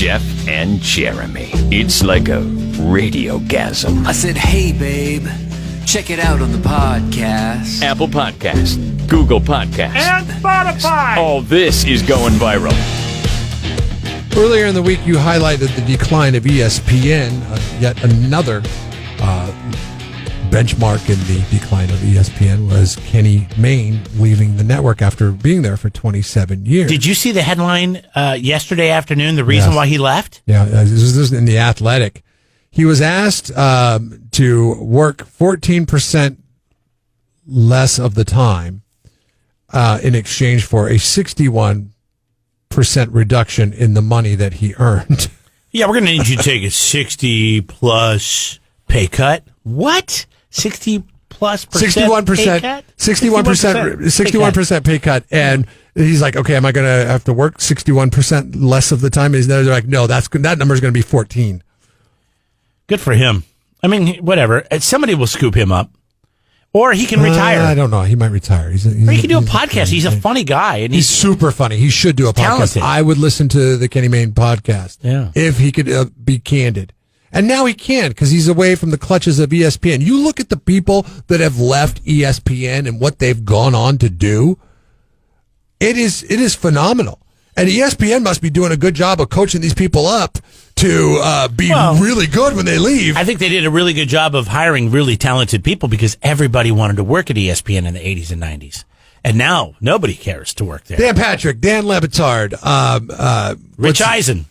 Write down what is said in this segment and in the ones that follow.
Jeff and Jeremy. It's like a radiogasm. I said, hey, babe, check it out on the podcast. Apple Podcast, Google Podcast, And Spotify. All this is going viral. Earlier in the week, you highlighted the decline of ESPN, yet another benchmark in the decline of ESPN was Kenny Mayne leaving the network after being there for 27 years. Did you see the headline yesterday afternoon, the reason why he left? Yeah, this is in The Athletic. He was asked to work 14% less of the time in exchange for a 61% reduction in the money that he earned. Yeah, we're going to need you to take a 60-plus pay cut. What? 60-plus percent 61%, pay cut? 61% pay cut. And he's like, okay, am I going to have to work 61% less of the time? They're like, no, that number is going to be 14. Good for him. I mean, whatever. Somebody will scoop him up. Or he can retire. I don't know. He might retire. Or he can do a podcast. He's a funny guy. And he's super funny. He should do a podcast. Talented. I would listen to the Kenny Mayne podcast if he could be candid. And now he can because he's away from the clutches of ESPN. You look at the people that have left ESPN and what they've gone on to do. It is phenomenal. And ESPN must be doing a good job of coaching these people up to be really good when they leave. I think they did a really good job of hiring really talented people because everybody wanted to work at ESPN in the 80s and 90s. And now nobody cares to work there. Dan Patrick, Dan Lebitard, Rich Eisen.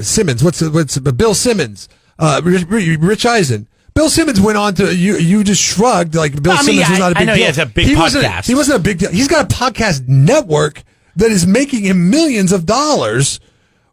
Simmons. What's Bill Simmons? Rich Eisen. Bill Simmons went on to you just shrugged like Bill Simmons was not a big deal. He has a big podcast. He wasn't a big deal. He's got a podcast network that is making him millions of dollars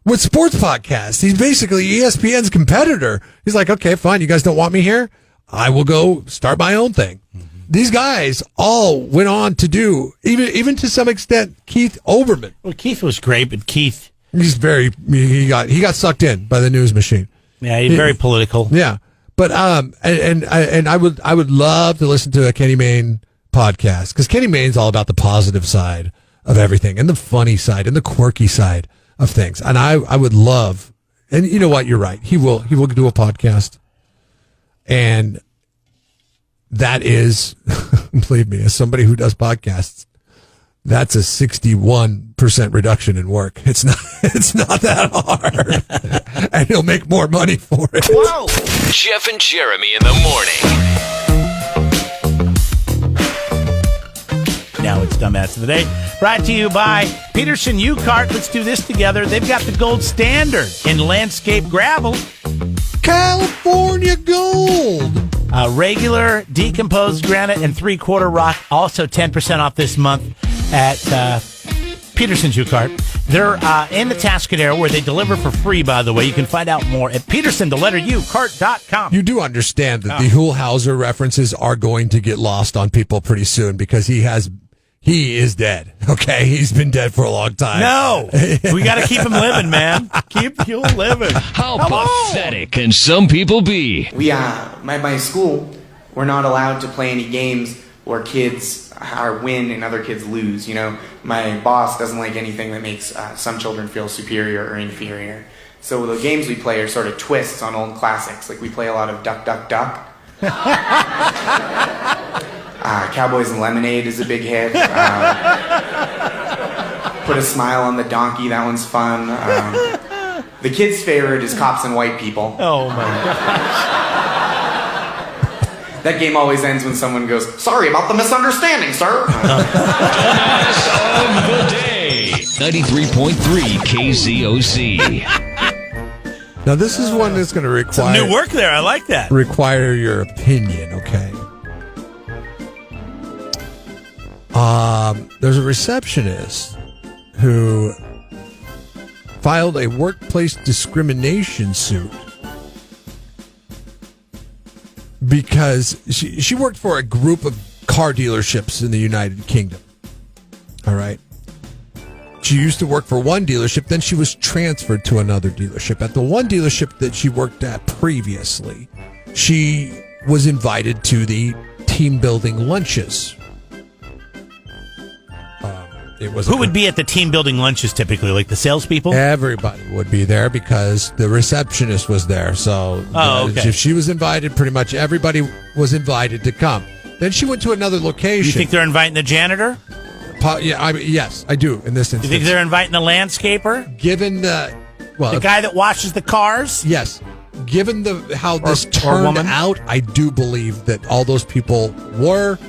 with sports podcasts. He's basically ESPN's competitor. He's like, okay, fine. You guys don't want me here. I will go start my own thing. Mm-hmm. These guys all went on to do, even to some extent, Keith Olbermann. Well, Keith was great, but Keith, he got sucked in by the news machine. Yeah, he's very political. Yeah. But I would love to listen to a Kenny Mayne podcast because Kenny Mayne's all about the positive side of everything and the funny side and the quirky side of things. And I would love, and you know what, you're right. He will do a podcast, and that is, believe me, as somebody who does podcasts, that's a 61% reduction in work. It's not that hard. And he'll make more money for it. Whoa! Jeff and Jeremy in the morning. Now it's Dumbass of the Day. Brought to you by Peterson U-Cart. Let's do this together. They've got the gold standard in landscape gravel. California gold. Regular, decomposed granite, and three-quarter rock. Also 10% off this month at Peterson's U-Cart. They're in the Tascadero where they deliver for free, by the way. You can find out more at peterson.cart.com. You do understand that the Hulhauser references are going to get lost on people pretty soon because he is dead. Okay, he's been dead for a long time. No, we got to keep him living, man. Keep you living. How pathetic can some people be? We, my school, we're not allowed to play any games where kids win and other kids lose. You know, my boss doesn't like anything that makes some children feel superior or inferior. So the games we play are sort of twists on old classics. Like we play a lot of Duck, Duck, Duck. Cowboys and Lemonade is a big hit. Put a Smile on the Donkey, that one's fun. The kids' favorite is Cops and White People. Oh, my gosh. That game always ends when someone goes, sorry about the misunderstanding, sir. Dumbass of the Day. 93.3 KZOC. Now, this is one that's going to require... Some new work there. I like that. Require your opinion, okay? There's a receptionist who filed a workplace discrimination suit because she worked for a group of car dealerships in the United Kingdom. All right. She used to work for one dealership, then she was transferred to another dealership. At the one dealership that she worked at previously, she was invited to the team building lunches. it was. Who would be at the team building lunches typically? Like the salespeople? Everybody would be there because the receptionist was there. So okay. if she was invited, pretty much everybody was invited to come. Then she went to another location. You think they're inviting the janitor? Yes, I do in this instance. You think they're inviting the landscaper? Given the guy that washes the cars? Yes. Given how this or turned woman? out, I do believe that all those people were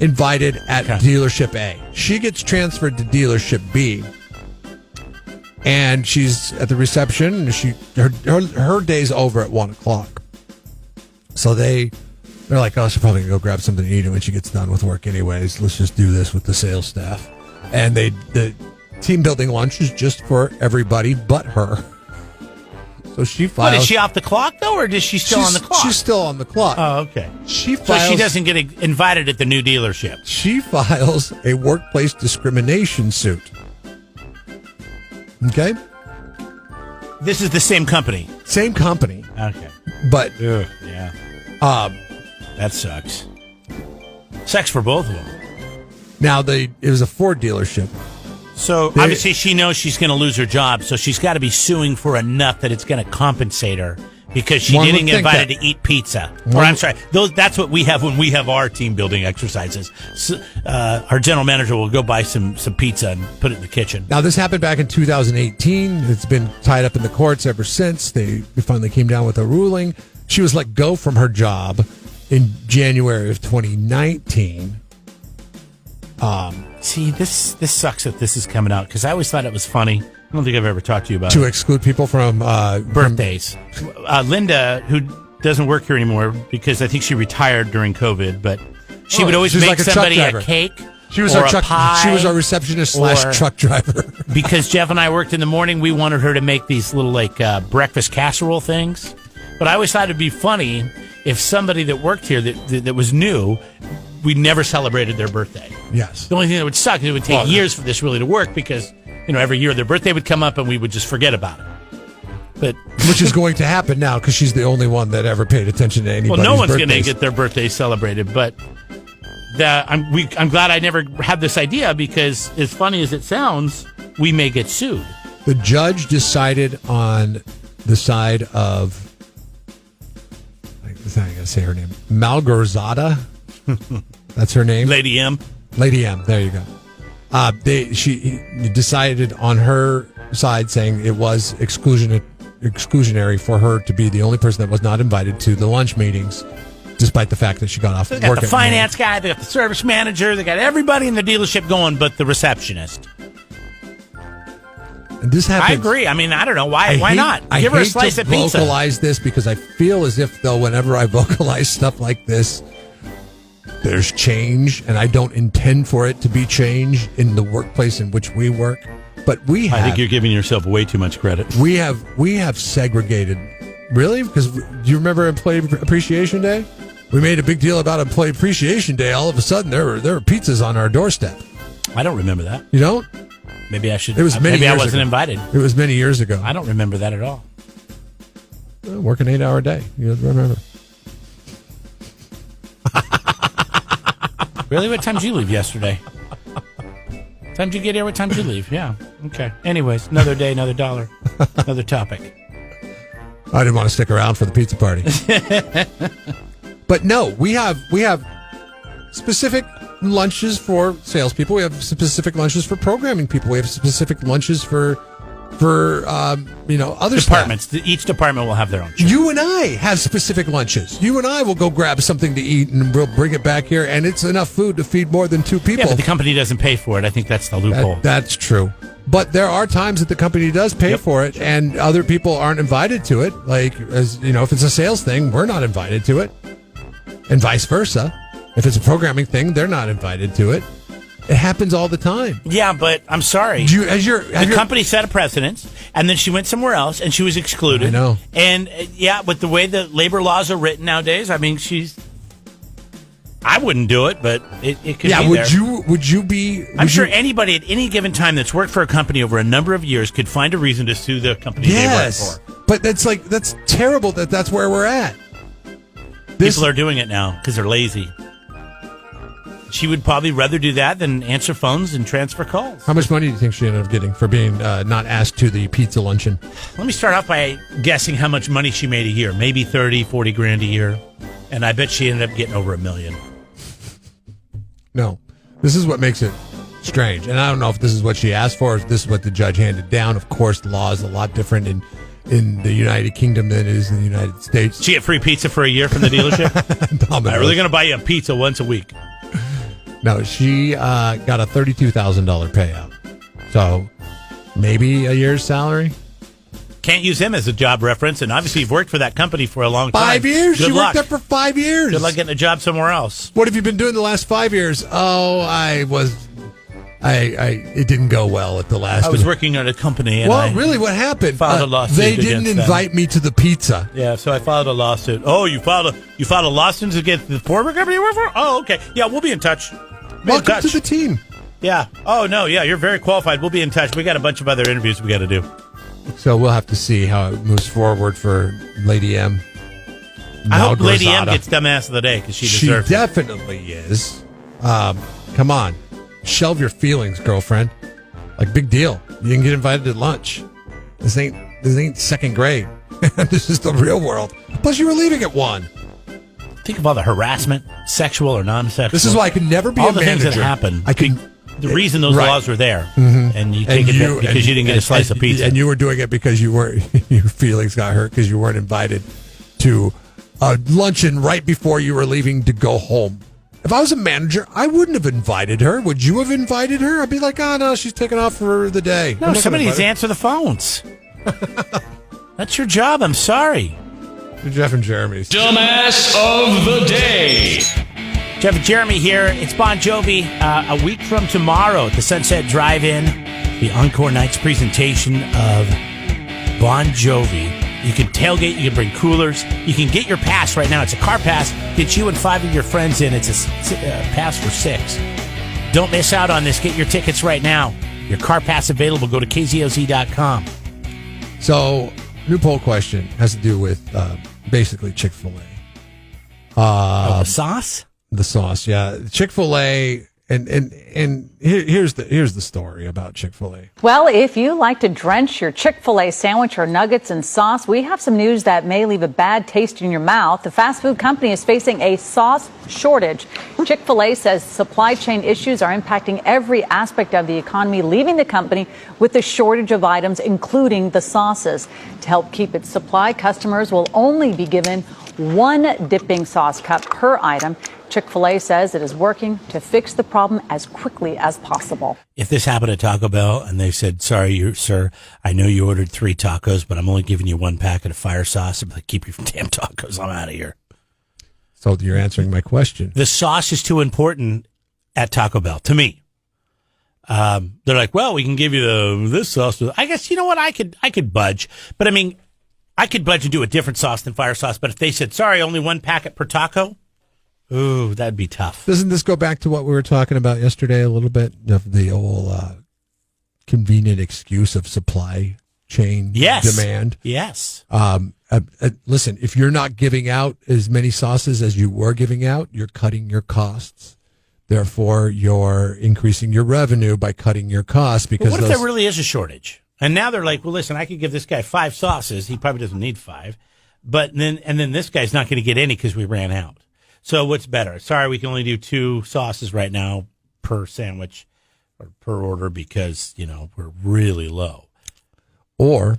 invited at dealership A. She gets transferred to dealership B, and she's at the reception. And her day's over at 1:00. So they're like, oh, she's probably gonna go grab something to eat when she gets done with work. Anyways, let's just do this with the sales staff. And the team building lunch is just for everybody but her. So she files. What, is she off the clock, though, or is she still on the clock? She's still on the clock. Oh, okay. So she doesn't get invited at the new dealership. She files a workplace discrimination suit. Okay? This is the same company. Same company. Okay. But, yeah. That sucks. Sucks for both of them. Now, it was a Ford dealership. So, obviously, she knows she's going to lose her job, so she's got to be suing for enough that it's going to compensate her because she didn't get invited to eat pizza. Or, I'm sorry, that's what we have when we have our team building exercises. So, our general manager will go buy some pizza and put it in the kitchen. Now, this happened back in 2018. It's been tied up in the courts ever since. They finally came down with a ruling. She was let go from her job in January of 2019. See, this sucks that this is coming out because I always thought it was funny. I don't think I've ever talked to you about to it. exclude people from birthdays. Linda, who doesn't work here anymore because I think she retired during COVID, but she would always make somebody a cake. She was or our a pie. She was our receptionist / truck driver. Because Jeff and I worked in the morning, we wanted her to make these little breakfast casserole things. But I always thought it'd be funny if somebody that worked here that was new, we never celebrated their birthday. Yes. The only thing that would suck is it would take years for this really to work because, every year their birthday would come up and we would just forget about it. But which is going to happen now because she's the only one that ever paid attention to anybody's Well, no one's going to get their birthday celebrated, but I'm glad I never had this idea because as funny as it sounds, we may get sued. The judge decided on the side of, I gotta say her name, Malgorzata. That's her name. Lady M. Lady M. There you go. She decided on her side, saying it was exclusionary for her to be the only person that was not invited to the lunch meetings, despite the fact that she got off They work. got the finance guy, they got the service manager, they got everybody in the dealership going, but the receptionist. And this happens. I agree. I mean, I don't know why. Why not? Give her a slice of pizza. I vocalize this because I feel as if, though, whenever I vocalize stuff like this, there's change, and I don't intend for it to be change in the workplace in which we work. But I think you're giving yourself way too much credit. We have segregated. Really? Because do you remember Employee Appreciation Day? We made a big deal about Employee Appreciation Day. All of a sudden, there were pizzas on our doorstep. I don't remember that. You don't? Maybe I should. It was many maybe years I wasn't ago. invited. It was many years ago. I don't remember that at all. Work an 8-hour day. You remember? Really? What time did you leave yesterday? What time did you get here? What time did you leave? Yeah. Okay. Anyways, another day, another dollar, another topic. I didn't want to stick around for the pizza party. But no, we have specific lunches for salespeople. We have specific lunches for programming people. We have specific lunches for other departments. Staff. Each department will have their own. You and I have specific lunches. You and I will go grab something to eat and we'll bring it back here, and it's enough food to feed more than 2 people. Yeah, but the company doesn't pay for it. I think that's the loophole. That's true. But there are times that the company does pay for it, and other people aren't invited to it. Like, as you know, if it's a sales thing, we're not invited to it, and vice versa. If it's a programming thing, they're not invited to it. It happens all the time. Yeah, but I'm sorry. The company set a precedence, and then she went somewhere else, and she was excluded. I know. And, with the way the labor laws are written nowadays, I mean, I wouldn't do it, but it could be there. Would you be... I'm sure anybody at any given time that's worked for a company over a number of years could find a reason to sue the company they work for. But that's terrible that's where we're at. People are doing it now because they're lazy. She would probably rather do that than answer phones and transfer calls. How much money do you think she ended up getting for being not asked to the pizza luncheon? Let me start off by guessing how much money she made a year. Maybe 30, 40 grand a year. And I bet she ended up getting over $1 million. No. This is what makes it strange. And I don't know if this is what she asked for or if this is what the judge handed down. Of course, the law is a lot different in the United Kingdom than it is in the United States. She get free pizza for a year from the dealership? I'm really going to buy you a pizza once a week. No, she got a $32,000 payout. So maybe a year's salary? Can't use him as a job reference, and obviously you've worked for that company for a long time. 5 years? Good She luck. worked there for 5 years. Good luck getting a job somewhere else. What have you been doing the last 5 years? Oh, it didn't go well at the last. I was working at a company, and Well, really, what happened? filed a lawsuit They didn't against them. invite me to the pizza. Yeah, so I filed a lawsuit. Oh, you filed a lawsuit against the former company you work for? Oh, okay. Yeah, we'll be in touch. Welcome to the team. Yeah. Oh, no, yeah, you're very qualified. We'll be in touch. We got a bunch of other interviews we got to do. So we'll have to see how it moves forward for Lady M. I hope Lady M Malgrazada. gets dumbass of the day because she She deserves it. definitely is. Come on. Shelve your feelings, girlfriend. Like, big deal. You didn't get invited to lunch. This ain't second grade. This is the real world. Plus, you were leaving at 1. Think of all the harassment, sexual or non-sexual. This is why I could never be all a the manager. things that happen. I could. The reason those Right. laws were there, and you take it because you didn't get a slice of pizza. And you were doing it because you weren't. Your feelings got hurt because you weren't invited to a luncheon right before you were leaving to go home. If I was a manager, I wouldn't have invited her. Would you have invited her? I'd be like, oh, no, she's taking off for the day. No, somebody needs to answer the phones. That's your job. I'm sorry. Jeff and Jeremy's. Dumbass of the day. Jeff and Jeremy here. It's Bon Jovi. A week from tomorrow at the Sunset Drive-In, the Encore Nights presentation of Bon Jovi. You can tailgate. You can bring coolers. You can get your pass right now. It's a car pass. Get you and 5 of your friends in. It's a pass for 6. Don't miss out on this. Get your tickets right now. Your car pass available. Go to kzoz.com. So, new poll question has to do with basically Chick-fil-A. The sauce? The sauce, yeah. Chick-fil-A, and here's the story about Chick-fil-A. Well, if you like to drench your Chick-fil-A sandwich or nuggets in sauce, we have some news that may leave a bad taste in your mouth. The fast food company is facing a sauce shortage. Chick-fil-A says supply chain issues are impacting every aspect of the economy, leaving the company with a shortage of items, including the sauces. To help keep its supply, customers will only be given 1 dipping sauce cup per item. Chick-fil-A says it is working to fix the problem as quickly as possible. If this happened at Taco Bell and they said, sorry, sir, I know you ordered 3 tacos, but I'm only giving you 1 packet of fire sauce. I'm like, keep your damn tacos. I'm out of here. So you're answering my question. The sauce is too important at Taco Bell, to me. They're like, well, we can give you this sauce. I guess, you know what? I could budge. But I mean, I could budge and do a different sauce than fire sauce. But if they said, sorry, only 1 packet per taco, ooh, that'd be tough. Doesn't this go back to what we were talking about yesterday a little bit? Of the whole convenient excuse of supply chain demand? Yes. Listen, if you're not giving out as many sauces as you were giving out, you're cutting your costs. Therefore, you're increasing your revenue by cutting your costs. Because what if there really is a shortage? And now they're like, well, listen, I could give this guy 5 sauces. He probably doesn't need 5. But then this guy's not going to get any because we ran out. So what's better? Sorry, we can only do 2 sauces right now per sandwich or per order because, we're really low. Or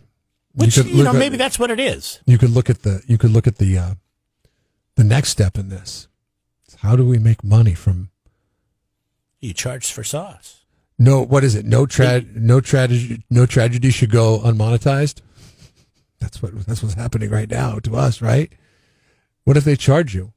which, maybe that's what it is. You could look at the next step in this. How do we make money from? You charge for sauce. No, what is it? No tragedy should go unmonetized. That's what's happening right now to us, right? What if they charge you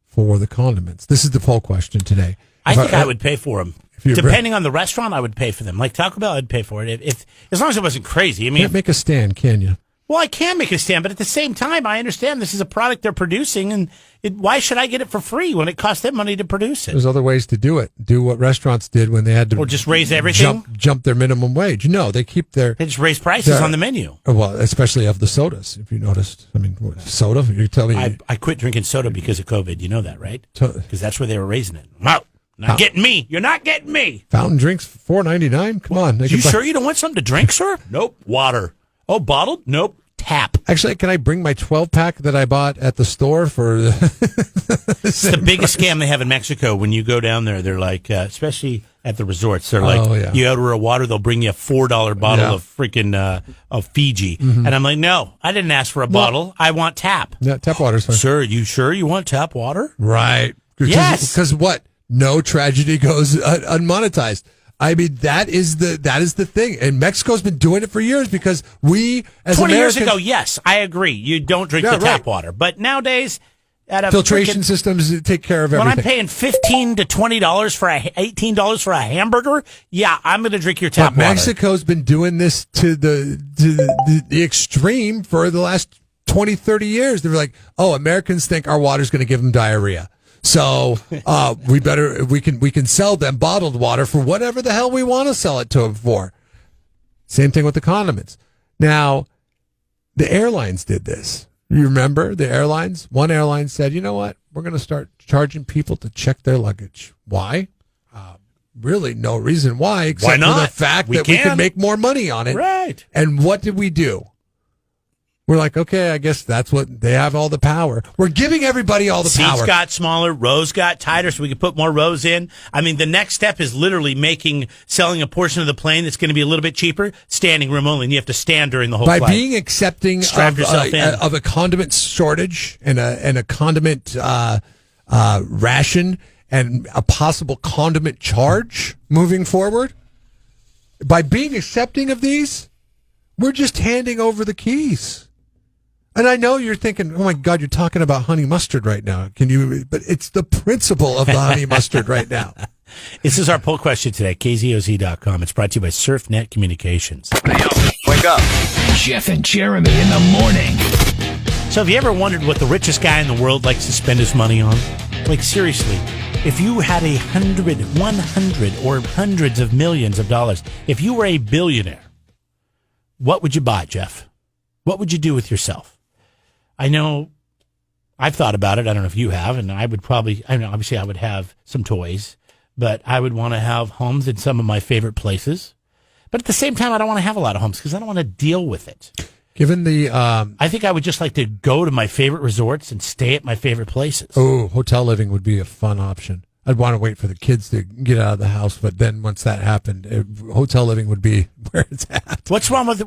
for the condiments? This is the poll question today. I think I would pay for them. Depending on the restaurant, I would pay for them. Like Taco Bell, I'd pay for it. If as long as it wasn't crazy. I mean, can't make a stand, can you? Well, I can make a stand, but at the same time, I understand this is a product they're producing, and why should I get it for free when it costs them money to produce it? There's other ways to do it. Do what restaurants did when they had to... Or just raise everything? Jump their minimum wage. No, they keep their... They just raise prices on the menu. Well, especially of the sodas, if you noticed. I mean, soda? You're telling me... I quit drinking soda because of COVID. You know that, right? Because that's where they were raising it. Wow. Not getting me. You're not getting me. Fountain drinks, $4.99? Come on. You sure you don't want something to drink, sir? Nope. Water. Oh, bottled? Nope. Tap. Actually, can I bring my 12-pack that I bought at the store for... It's the biggest scam they have in Mexico. When you go down there, they're like, especially at the resorts, they're like, you order a water, they'll bring you a $4 bottle of freaking of Fiji. Mm-hmm. And I'm like, no, I didn't ask for a bottle. I want tap. Yeah, tap water's fine. Sir, you sure you want tap water? Right. Yes. Because what? No tragedy goes unmonetized. I mean, that is the thing. And Mexico's been doing it for years because we, as 20 Americans... years ago, yes, I agree. You don't drink the tap water. But nowadays... Filtration systems take care of everything. When I'm paying $15 to $20 for $18 for a hamburger, yeah, I'm going to drink your tap water. Mexico's been doing this to the extreme for the last 20, 30 years. They're like, oh, Americans think our water's going to give them diarrhea. So we can sell them bottled water for whatever the hell we want to sell it to them for. Same thing with the condiments. Now, the airlines did this. You remember the airlines? One airline said, you know what? We're going to start charging people to check their luggage. Why? Really no reason why, except for the fact that we can make more money on it. Right. And what did we do? We're like, okay, I guess that's what they have, all the power. We're giving everybody all the power. Seats got smaller, rows got tighter, so we could put more rows in. I mean, the next step is literally selling a portion of the plane that's going to be a little bit cheaper, standing room only, and you have to stand during the whole flight. By being accepting of a condiment shortage and a condiment ration and a possible condiment charge moving forward, by being accepting of these, we're just handing over the keys. And I know you're thinking, oh my God, you're talking about honey mustard right now. But it's the principle of the honey mustard right now. This is our poll question today, KZOZ.com. It's brought to you by SurfNet Communications. Wake up. Jeff and Jeremy in the morning. So have you ever wondered what the richest guy in the world likes to spend his money on? Like, seriously, if you had 100, or hundreds of millions of dollars, if you were a billionaire, what would you buy, Jeff? What would you do with yourself? I know I've thought about it. I don't know if you have, and I would probably, obviously I would have some toys, but I would want to have homes in some of my favorite places. But at the same time, I don't want to have a lot of homes because I don't want to deal with it. Given the... I think I would just like to go to my favorite resorts and stay at my favorite places. Oh, hotel living would be a fun option. I'd want to wait for the kids to get out of the house, but then once that happened, hotel living would be where it's at. What's wrong with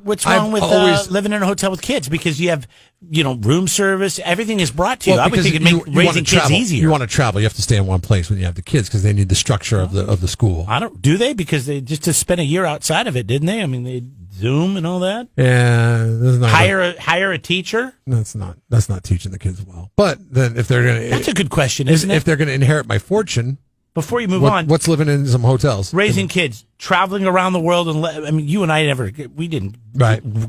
living in a hotel with kids? Because you have, room service, everything is brought to you. I would think it'd make raising kids easier. You want to travel, you have to stay in one place when you have the kids because they need the structure of the school. Do they? Because they just to spend a year outside of it, didn't they? I mean, they Zoom and all that. Yeah, hire a teacher. That's not teaching the kids well. But then if they're going to, that's a good question, isn't it? If they're going to inherit my fortune. Before you move on, what's living in some hotels? Raising kids, traveling around the world, and you and I we didn't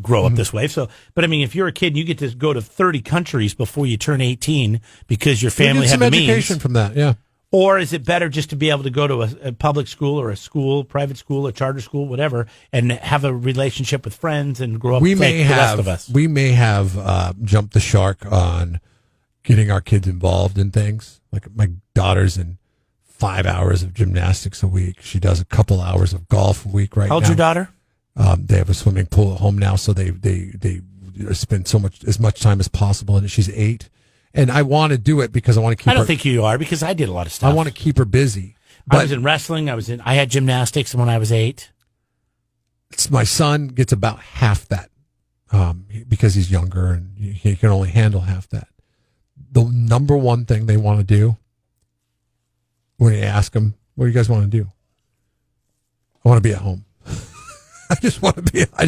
grow up this way. So, but I mean, if you're a kid, and you get to go to 30 countries before you turn 18 because your family had the means. Education from that, yeah. Or is it better just to be able to go to a public school or a school, private school, a charter school, whatever, and have a relationship with friends and grow up like the rest of us? We may have jumped the shark on getting our kids involved in things. Like my daughter's in 5 hours of gymnastics a week. She does a couple hours of golf a week right now. How old's your daughter? They have a swimming pool at home now, so they spend as much time as possible in it. She's 8. And I want to do it because I want to keep her... I don't think you are, because I did a lot of stuff. I want to keep her busy. I was in wrestling. I had gymnastics when I was 8. My son gets about half that because he's younger and he can only handle half that. The number one thing they want to do when you ask them, what do you guys want to do? I want to be at home. I just want to go home. I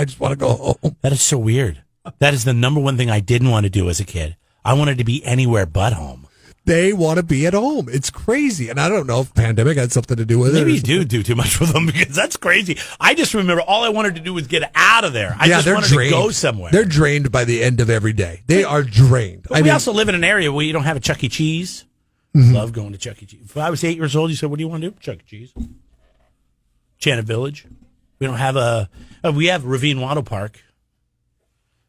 just want to go home. That is so weird. That is the number one thing I didn't want to do as a kid. I wanted to be anywhere but home. They want to be at home. It's crazy. And I don't know if pandemic had something to do with it. Maybe you do too much for them because that's crazy. I just remember all I wanted to do was get out of there. I just wanted to go somewhere. They're drained by the end of every day. They are drained. But we also live in an area where you don't have a Chuck E. Cheese. Love going to Chuck E. Cheese. If I was 8 years old, you said, what do you want to do? Chuck E. Cheese. Channa Village. We don't have we have Ravine Wattle Park.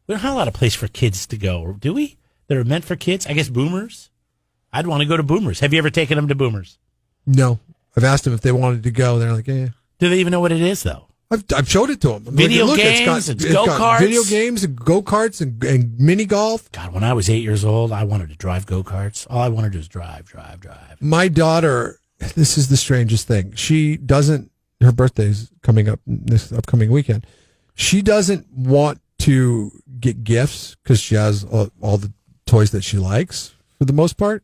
We don't have a lot of place for kids to go, do we? That are meant for kids? I guess Boomers. I'd want to go to Boomers. Have you ever taken them to Boomers? No. I've asked them if they wanted to go. They're like, yeah. Do they even know what it is, though? I've showed it to them. Video games, it's go-karts. Video games and go-karts and mini golf. God, when I was 8 years old, I wanted to drive go-karts. All I wanted to do was drive. My daughter, this is the strangest thing. She doesn't, her birthday's coming up this upcoming weekend. She doesn't want to get gifts because she has all the toys that she likes for the most part.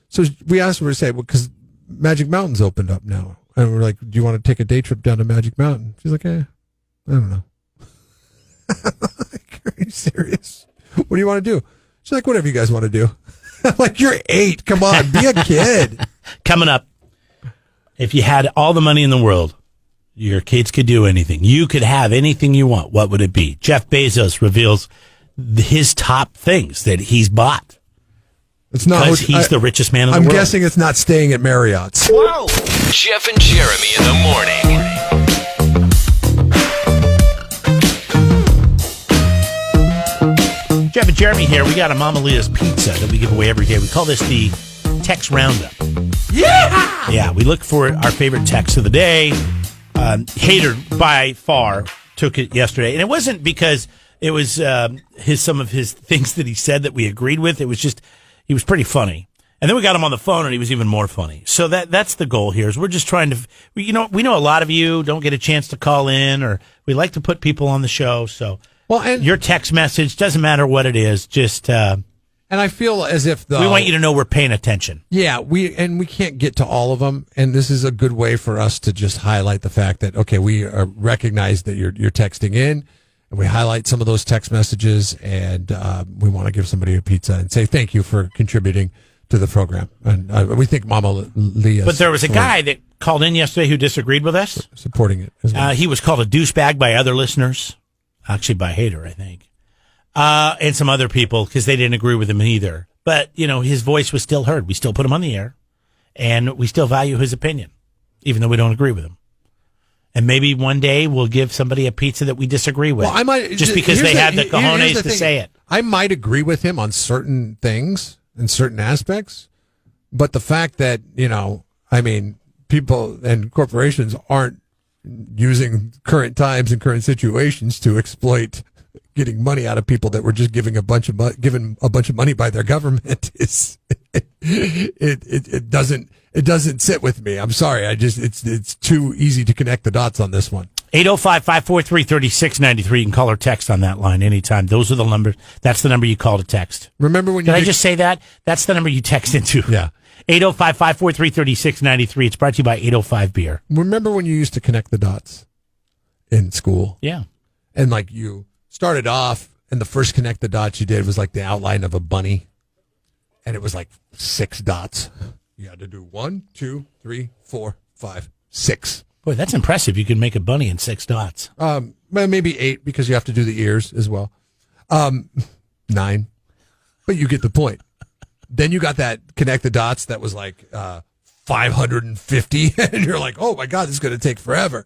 So we asked her to say, well, because Magic Mountain's opened up now. And we're like, do you want to take a day trip down to Magic Mountain? She's like, I don't know. Like, are you serious? What do you want to do? She's like, whatever you guys want to do. I'm like, you're 8. Come on, be a kid. Coming up, if you had all the money in the world, your kids could do anything. You could have anything you want. What would it be? Jeff Bezos reveals his top things that he's bought. It's not because he's the richest man in the world. I'm guessing it's not staying at Marriott's. Whoa! Jeff and Jeremy in the morning. Jeff and Jeremy here. We got a Mama Leah's pizza that we give away every day. We call this the Text Roundup. Yeah! Yeah, we look for our favorite text of the day. Hater, by far, took it yesterday. And it wasn't because it was some of his things that he said that we agreed with. It was just... he was pretty funny. And then we got him on the phone and he was even more funny. So that's the goal here is we're just trying to, we know a lot of you don't get a chance to call in or we like to put people on the show. So and your text message, doesn't matter what it is, just, and I feel as if we want you to know we're paying attention. Yeah. We can't get to all of them. And this is a good way for us to just highlight the fact that, okay, we recognize that you're texting in. And we highlight some of those text messages, and we want to give somebody a pizza and say thank you for contributing to the program. And we think Mama Leah. But there was a guy that called in yesterday who disagreed with us. Supporting it. As well. He was called a douchebag by other listeners. Actually, by Hater, I think. And some other people, because they didn't agree with him either. But, his voice was still heard. We still put him on the air, and we still value his opinion, even though we don't agree with him. And maybe one day we'll give somebody a pizza that we disagree with. Well, I might just because they had the cojones to say it. I might agree with him on certain things and certain aspects, but the fact that people and corporations aren't using current times and current situations to exploit getting money out of people that were just given a bunch of money by their government is it doesn't sit with me. I'm sorry. It's too easy to connect the dots on this one. 805-543-3693. You can call or text on that line anytime. Those are the numbers. That's the number you call to text. Remember when Did I just say that? That's the number you text into. Yeah. 805-543-3693. It's brought to you by 805 Beer. Remember when you used to connect the dots in school? Yeah. And you started off and the first connect the dots you did was like the outline of a bunny. And it was like 6 dots. You had to do 1, 2, 3, 4, 5, 6. Boy, that's impressive. You can make a bunny in 6 dots. Maybe 8 because you have to do the ears as well. 9. But you get the point. Then you got that connect the dots that was like 550. And you're like, oh my God, this is going to take forever.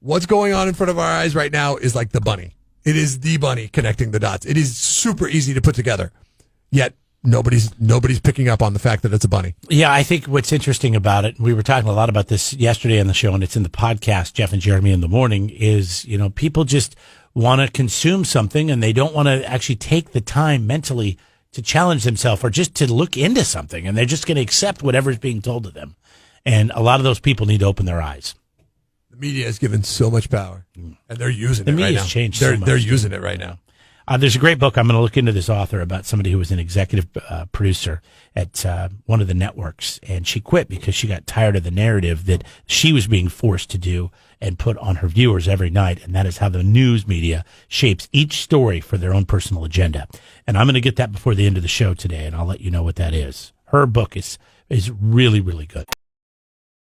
What's going on in front of our eyes right now is like the bunny. It is the bunny connecting the dots. It is super easy to put together. Yet nobody's picking up on the fact that it's a bunny. Yeah, I think what's interesting about it, we were talking a lot about this yesterday on the show, and it's in the podcast, Jeff and Jeremy in the Morning, is, people just want to consume something and they don't want to actually take the time mentally to challenge themselves or just to look into something, and they're just going to accept whatever's being told to them. And a lot of those people need to open their eyes. The media has given so much power, and they're using it right now. The media's changed so much. They're using it right now. There's a great book. I'm going to look into this author about somebody who was an executive producer at one of the networks, and she quit because she got tired of the narrative that she was being forced to do and put on her viewers every night, and that is how the news media shapes each story for their own personal agenda. And I'm going to get that before the end of the show today, and I'll let you know what that is. Her book is really, really good.